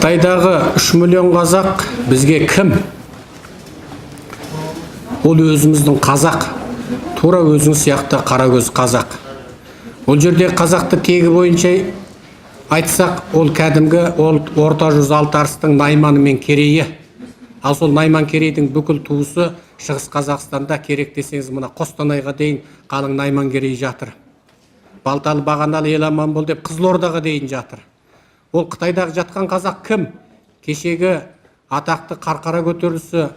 Қытайдағы 3 миллион қазақ бізге кім? Ол өзіміздің қазақ, тура өзің сияқты қарагөз қазақ. Ол жерде қазақты тегі бойынша айтсақ, ол кәдімгі орта жүз алтарыстың Найманы мен Керейі. Ал сол Найман Керейдің бүкіл туысы Шығыс Қазақстанда, керек десеңіз, мына Қостанайға дейін қалың Найман Керей жатыр. Балталы бағаналы ел аман бол деп Қызылордаға дейін жатыр. Ол Қытайдағы жатқан қазақ кім? Кешегі атақты Қарқара көтерілісі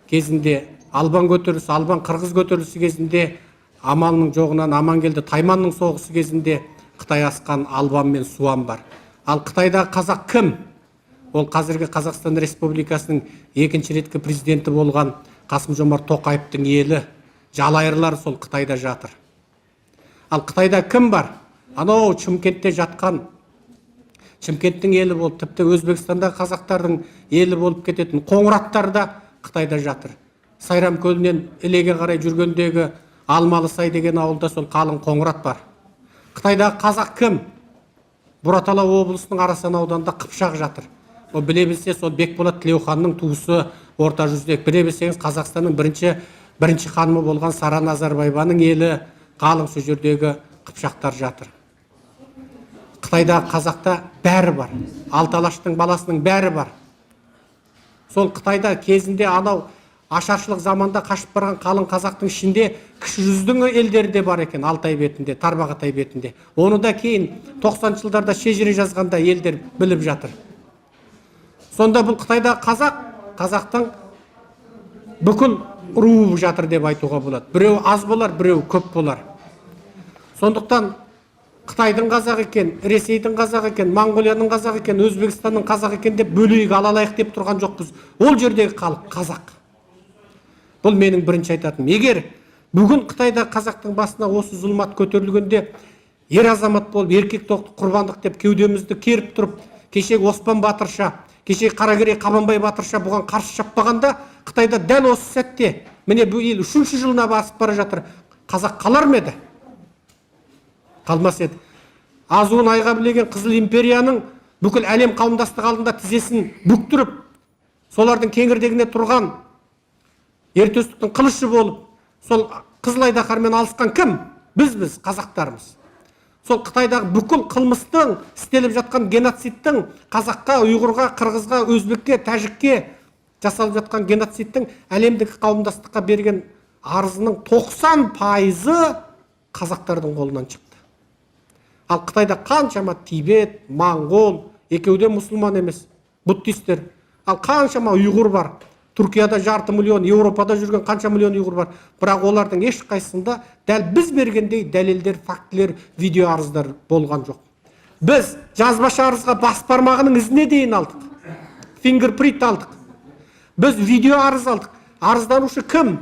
кезінде, Албан көтерілісі, Албан қырғыз көтерілісі кезінде, аманның жоғынан аман келді, Тайманның соғысы кезінде Қытай асқан Албан мен Суан бар. Ал Қытайдағы қазақ кім? Ол қазіргі Қазақстан Республикасының екінші реткі президенті болған Қасым-Жомарт Тоқаевтың елі, жалайырлар сол Қытайда жатыр. Ал Қытайда кім бар? Анау Шымкентте жатқан, Шымкенттің елі болып, тіпті Өзбекстанда қазақтардың елі болып кететін Қоңыраттар да Қытайда жатыр. Сайрам көлінен Ілеге қарай жүргендегі Алмалысай деген ауылда сол қалың Қоңырат бар. Қытайдағы қазақ кім? Бұратала облысының Арасан ауданында Қыпшақ жатыр. О, біле білсе, сол Бекболат Тілеуханның туысы орта жүздегі. Біле білсеңіз, Қазақстанның бірінші ханымы болған Сара Назарбаеваның елі, қалың сол жердегі Қыпшақтар жатыр. Қытайдағы қазақта бәрі бар. Алты алаштың баласының бәрі бар. Сол Қытайда кезінде анау ашаршылық заманда қашып барған қалың қазақтың ішінде кіші жүздің елдері де бар екен, Алтай бетінде, Тарбағатай бетінде. Оны да кейін 90 жылдарда шежіре жазғанда елдер біліп жатыр. Сонда бұл Қытайдағы қазақтың бүкіл руы жатыр деп айтуға болады. Біреу аз болар, біреу көп болар. Сондықтан Қытайдың қазақ екен, Ресейдің қазақ екен, Моңғолияның қазақ екен, Өзбекстанның қазақ екен деп бөлейік алалайық деп тұрған жоқпыз. Ол жердегі халық қазақ. Бұл менің бірінші айтатыным. Егер бүгін Қытайда қазақтың басына осы зұлмат көтерілгенде ер азамат болып, еркек тоқты құрбандық деп кеудемізді керіп тұрып, кешегі Оспан Батырша, кешегі Қаракерей Қабанбай Батырша бұған қарсы шаппағанда, Қытайда дәл осы сәтте, міне бұл ел 3-ші жылына басып бара жатыр. Қазақ қалар ма еді? Қалмас еді. Азуын айға білеген Қызыл империяның бүкіл әлем қауымдастығы алдында тізесін бүктіріп, солардың кеңірдегіне тұрған ертөстіктің қылышы болып, сол Қызыл Айдаһармен алысқан кім? Біз қазақтарымыз. Сол Қытайдағы бүкіл қылмыстың, істеліп жатқан геноцидтің, қазаққа, ұйғырға, қырғызға, өзбекке, тәжікке жасалып жатқан геноцидтің әлемдік қауымдастыққа берген арызының 90% қазақтардың қолынан шықты. Ал Қытайда қаншама Тибет, Моңғол, екеуде мұсылман емес, буддистер. Ал қаншама ұйғыр бар. Түркияда 500 миллион, Еуропада жүрген қанша миллион ұйғыр бар. Бірақ олардың ешқайсысында дәл біз бергендей дәлелдер, фактілер, видео арыздар болған жоқ. Біз жазбаша арызға бас бармағының ізіне дейін алдық. Фингерпринт алдық. Біз видео арыз алдық. Арызданушы кім?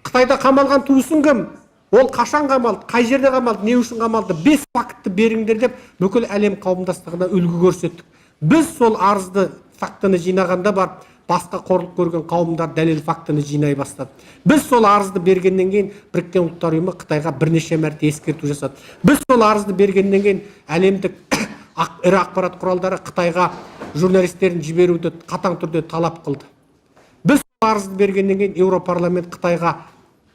Қытайда қамалған туысын кім? Ол қашан қамалды, қай жерде қамалды, не үшін қамалды? 5 фактті беріңдер деп бүкіл әлем қауымдастығына үлгі көрсеттік. Біз сол арызды, фактіні жинағанда бар, басқа қорлық көрген қауымдар дәлел фактіні жинай бастады. Біз сол арызды бергеннен кейін Біріккен ұлттар ұйымы Қытайға бірнеше мәрте ескерту жасады. Біз сол арызды бергеннен кейін әлемдік ірі ақпарат құралдары Қытайға журналистерін жіберуді қатаң түрде талап қылды. Біз сол арызды бергеннен кейін Еуропарламент Қытайға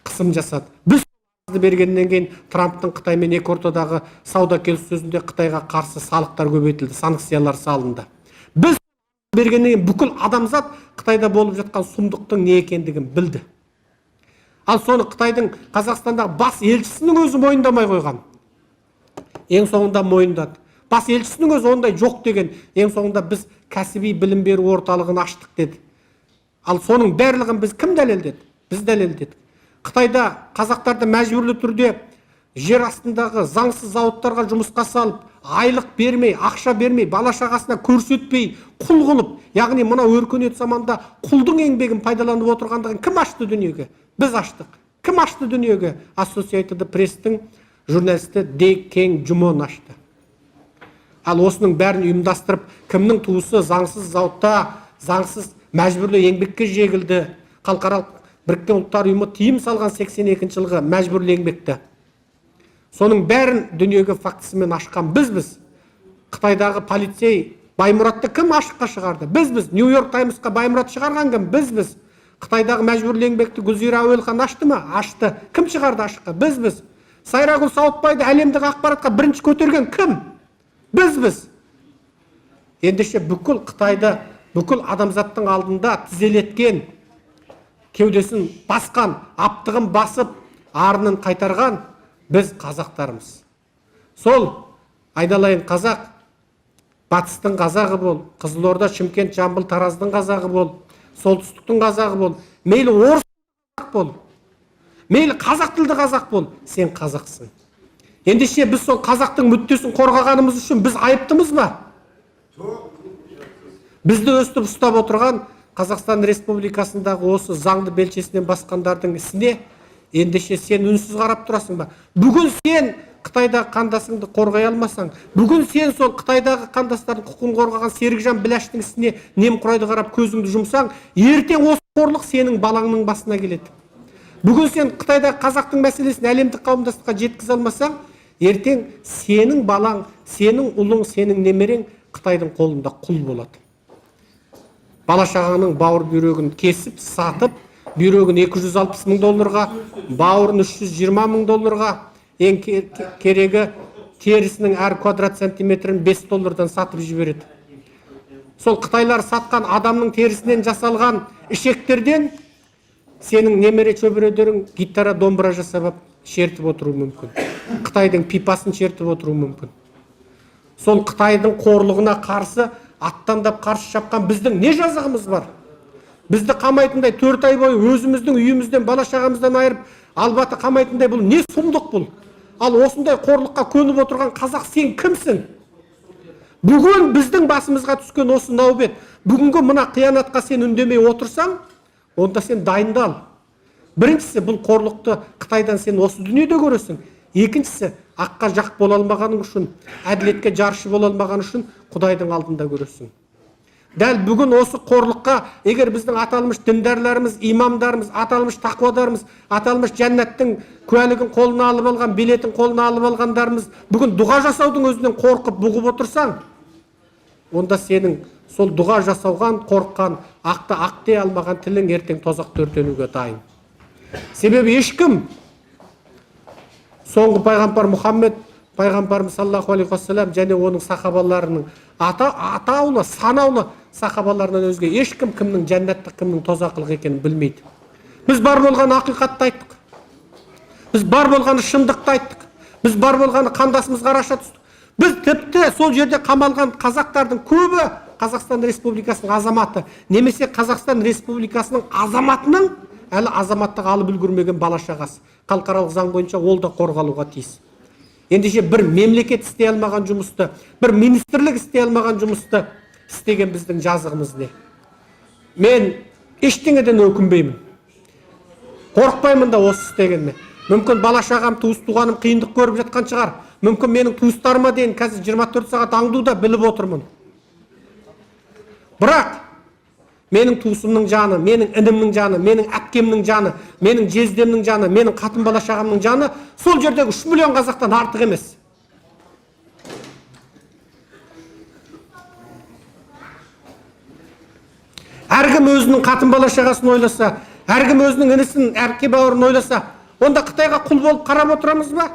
қысым жасады. Біз сол арызды бергеннен кейін Трамптың Қытаймен екі ортадағы сауда келіссөзінде Қытайға қарсы салықтар көбейтілді, санкциялар салынды. Біз бергеннен кейін бүкіл адамзат Қытайда болып жатқан сұмдықтың не екендігін білді. Ал соны Қытайдың Қазақстандағы бас елшісінің өзі мойындамай қойған. Ең соңында мойындады. Бас елшісінің өзі ондай жоқ деген. Ең соңында біз кәсіби білім беру орталығын аштық деді. Ал соның барлығын біз кім дәлелдеді? Біз дәлелдедік. Қытайда қазақтарды мәжбүрлі түрде жер астындағы заңсыз зауыттарға жұмысқа салып, айлық бермей, ақша бермей, бала шағасына көрсетпей, құл қылып, яғни мына өркениет заманда құлдың еңбегін пайдаланып отырғандығын кім ашты дүниеге? Біз аштық. Кім ашты дүниеге? Associated Press-тің журналисті Дей Кенг Джумон ашты. Ал осының бәрін ұйымдастырып, кімнің туысы заңсыз зауытта, заңсыз мәжбүрлі еңбекке жегілді? Халықаралық Біріккен ұлттар ұйымы тыйым салған 82 жылғы мәжбүрлі еңбекті. Соның бәрін дүниеге фактісімен ашқан біз. Қытайдағы полицей Баймұратты кім ашыққа шығарды? Біз. Нью-Йорк Таймсқа Баймұрат шығарған кім? Біз. Қытайдағы мәжбүрлі еңбекті Гүлзира Әуелхан ашты ма? Ашты. Кім шығарды ашыққа? Біз. Сайрагүл Сауытбайды әлемдік ақпаратқа бірінші көтерген кім? Біз. Ендеше бүкіл Қытайды, бүкіл адамзаттың алдында тізелеткен, кеудесін басқан, аптығын басып, арынын қайтарған біз қазақтарымыз. Сол айналайын қазақ, батыстың қазағы бол, Қызылорда, Шымкент, Жамбыл, Тараздың қазағы бол, солтүстіктің қазағы бол, мейлі орыс қазақ бол, мейлі қазақ тілді қазақ бол, сен қазақсың. Ендеше біз сол қазақтың мүддесін қорғағанымыз үшін біз айыптымыз ба? Бізді өстіп ұстап отырған Қазақстан Республикасындағы осы заңды белшесінен басқандардың ісіне ендеше сен үнсіз қарап тұрасың ба? Бүгін сен Қытайдағы қандасыңды қорғай алмасаң, бүгін сен сол Қытайдағы қандастардың құқығын қорғаған Серікжан Біләштің ісіне немқұрайды қарап көзіңді жұмсаң, ертең осы қорлық сенің балаңның басына келеді. Бүгін сен Қытайдағы қазақтың мәселесін әлемдік қауымдастыққа жеткізе алмасаң, ертең сенің балаң, сенің ұлың, сенің немерең Қытайдың қолында құл болады. Бала шағаның бауыр бүйрегін кесіп, сатып, бүйрегін $260,000, бауырын $320,000, ең керегі терісінің әр квадрат сантиметрін $5 сатып жібереді. Сол Қытайлар сатқан адамның терісінен жасалған ішектерден сенің немере шөбередерің гитара, домбыра жасап шертіп отыруы мүмкін. Қытайдың пипасын шертіп отыруы мүмкін. Сол Қытайдың қорлығына қарсы аттандап қарсы шапқан біздің не жазығымыз бар? Бізді қамайтындай 4 ай бойы өзіміздің үйімізден, бала шағамыздан айырып, албаты қамайтындай бұл не сұмдық бұл? Ал осындай қорлыққа көніп отырған қазақ сен кімсің? Бүгін біздің басымызға түскен осы нәубет, бүгінгі мына қиянатқа сен үндемей отырсаң, онда сен дайындал. Біріншісі, бұл қорлықты Қытайдан сен осы дүниеде көресің. Екіншісі, аққа жақ бола алмағаның үшін, әділетке жаршы бола алмаған үшін Құдайдың алдында көресің. Дәл бүгін осы қорлыққа, егер біздің аталмыш діндарларымыз, имамдарымыз, аталмыш тақуадарымыз, аталмыш жәннаттың куәлігін қолына алып алған, билетін қолына алып алғандарымыз бүгін дұға жасаудың өзінен қорқып бұғып отырсаң, онда сенің сол дұға жасауған, қорыққан, ақты ақ дей алмаған тілің ертең тозаққа өртенуге дайын. Себебі ешкім соңғы пайғамбар Мұхаммед пайғамбарымыз саллаллаху алейхи уассалам және оның сахабаларының атаулы, санаулы сахабаларынан өзге ешкім кімнің жәннаттық, кімнің тозақлық екенін білмейді. Біз бар болған ақиқатты айттық. Біз бар болғаны шындықты айттық. Біз бар болғаны қандасымызға араша түстік. Біз тіпті сол жерде қамалған қазақтардың көбі Қазақстан Республикасының азаматы, немесе Қазақстан Республикасының азаматының әлі азаматтық алып үлгермеген бала шағасы. Халықаралық заң бойынша ол да қорғалуға тиіс. Ендеше бір мемлекет істей алмаған жұмысты, бір министрлік істей алмаған жұмысты істеген біздің жазығымыз не? Мен ештеңеден өкінбеймін. Қорықпаймын да осы істегенме. Мүмкін бала шағам, туыс туғаным қиындық көріп жатқан шығар. Мүмкін менің туыстарыма дейін қазір 24 сағат аңдуда біліп отырмын. Бірақ менің туысымның жаны, менің інімнің жаны, менің әпкемнің жаны, менің жездемнің жаны, менің қатын бала шағамның жаны сол жердегі 3 миллион қазақтан артық емес. Әркім өзінің қатын бала шағасын ойласа, әркім өзінің інісін, әпке бауырын ойласа, онда Қытайға құл болып қарап отырамыз ба?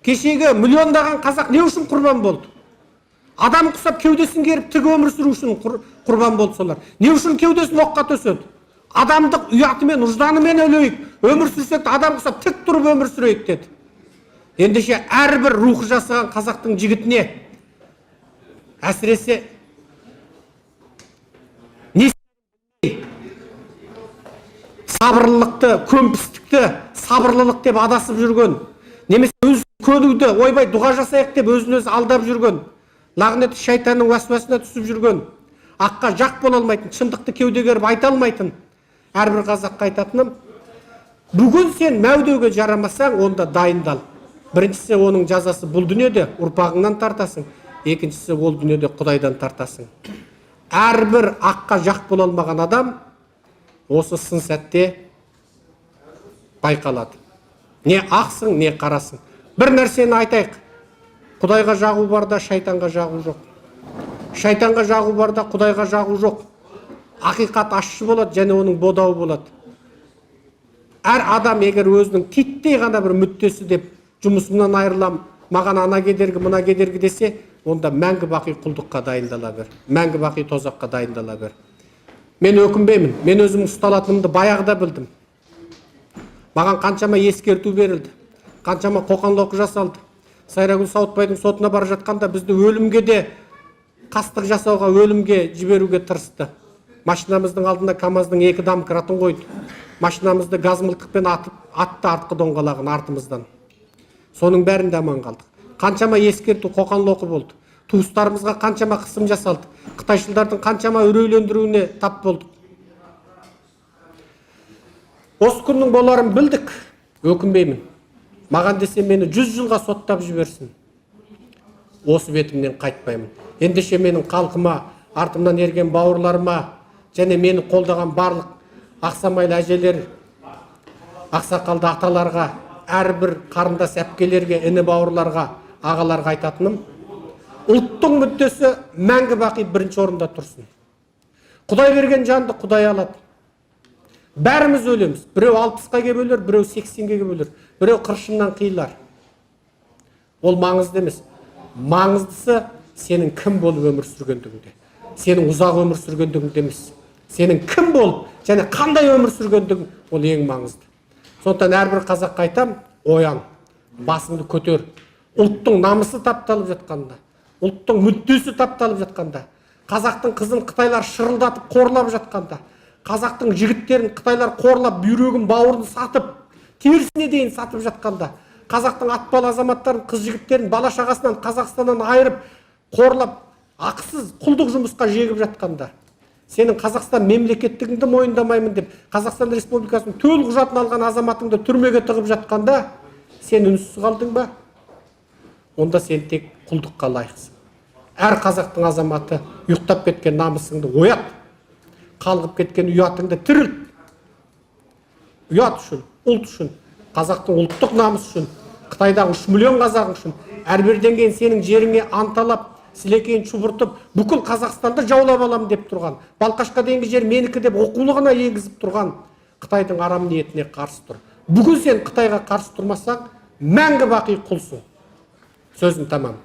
Кешегі миллиондаған қазақ не үшін құрбан болды? Адам құсап кеудесін керіп тік өмір сүру үшін құрбан болды солар. Не үшін кеудесін оққа төседі? Адамдық ұятымен, ұжданымен өлейік. Өмір сүрсек адам құсап тік тұрып өмір сүрейік деді. Ендеше әрбір рухы жасаған қазақтың жігітіне әсіресе сабырлылықты, көмпістікті, сабырлылық деп адасып жүрген, немесе өз көнуді, ойбай дұға жасайық деп өзін өзі алдап жүрген, лағнет шайтанның уәсуасына түсіп жүрген, аққа жақ бола алмайтын, шындықты кеудеге керіп айта алмайтын әрбір қазаққа айтатыным, бүгін сен мәудеуге жарамасаң, онда дайындал. Біріншісі оның жазасы бұл дүниеде ұрпағыңнан тартасың, екіншісі ол дүниеде Құдайдан тартасың. Әрбір аққа жақ бола алмаған адам осы сын сәтте байқалады. Не ақсың, не қарасың. Бір нәрсені айтайық. Құдайға жағу бар да, шайтанға жағу жоқ. Шайтанға жағу бар да Құдайға жағу жоқ. Ақиқат ащы болады және оның бодауы болады. Әр адам егер өзінің титтей ғана бір мүддесі деп жұмысымнан айырылам, маған ана кедергі, мына кедергі десе, онда мәңгі бақи құлдыққа дайындала бер. Мәңгі бақи тозаққа дайындала бер. Мен өкінбеймін. Мен өзім ұсталатынымды баяғыда білдім. Маған қаншама ескерту берілді. Қаншама қоқан-лоққы жасалды. Сайрагүл Сауытбайдың сотына бара жатқанда бізді өлімге де қастық жасауға, өлімге жіберуге тырысты. Машинамыздың алдында КамАЗдың 2 домкраты қойды. Машинамызды газ мылтықпен атып, атты артқы доңғалағын артымыздан. Соның бәрінде аман қалдық. Қаншама ескерту, қоқан-лоққы болды. Туыстарымызға қаншама қысым жасалды. Қытайшылдардың қаншама үрейлендіруіне тап болдық. Осы күннің боларын білдік. Өкінбеймін. Маған десе мені 100 жылға соттап жіберсін. Осы бетімнен қайтпаймын. Ендеше менің халқыма, артымнан ерген бауырларыма, және мені қолдаған барлық ақсамайлы әжелер, ақсақалды аталарға, әрбір қарындас әпкелерге, іні бауырларға, ағаларға айтатыным, ұлттың мүддесі мәңгі бақи бірінші орында тұрсын. Құдай берген жанды Құдай алады. Бәріміз өлеміз. Біреу 60-қа кеп өлер, біреу 80-ге кеп өлер, біреу қыршыннан қиылар. Ол маңызды емес. Маңыздысы сенің кім болып өмір сүргендігіңде. Сенің ұзақ өмір сүргендігіңде емес. Сенің кім болып және қандай өмір сүргендігің ол ең маңызды. Сондықтан әрбір қазаққа айтам, оян, басыңды көтер. Ұлттың намысы тапталып жатқанда, ұлттың мүддесі тапталып жатқанда, қазақтың қызын қытайлар шырылдатып қорлап жатқанда, қазақтың жігіттерін қытайлар қорлап, бүйрегін, бауырын сатып, терісіне дейін сатып жатқанда, қазақтың атпал азаматтарын, қыз жігіттерін бала шағасынан Қазақстаннан айырып, қорлап, ақысыз құлдық жұмысқа жегіп жатқанда, сенің Қазақстан мемлекеттігіңді мойындамаймын деп, Қазақстан Республикасының төл құжатын алған азаматыңды түрмеге тығып жатқанда, сен үнсіз қалдың ба? Онда сен тек құлдыққа лайықсың. Әр қазақтың азаматы ұйықтап кеткен намысыңды оят, қалғып кеткен ұятыңды тірілт. Ұят үшін, ұлт үшін, қазақтың ұлттық намысы үшін, Қытайдағы 3 миллион қазақ үшін, әрберден кейін сенің жеріңе анталап, сілекейін шұбыртып, бүкіл Қазақстанды жаулап алам деп тұрған, Балқашқа дейінгі жер менікі деп оқулығына егізіп тұрған Қытайдың арам ниетіне қарсы тұр. Бүгін сен Қытайға қарсы тұрмасаң, мәңгі бақи құлсың. Сөзім тамам.